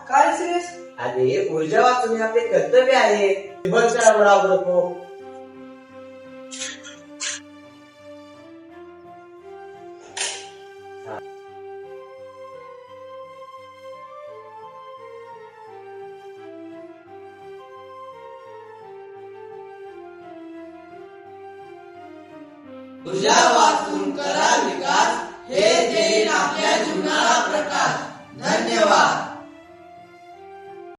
काय सिरियस? अरे ऊर्जा वाचवणे आपले कर्तव्य आहे. बस राबू नको. ऊर्जा वाचून करा विकास, हे देईल आपल्या जीवनाला प्रकाश. धन्यवाद.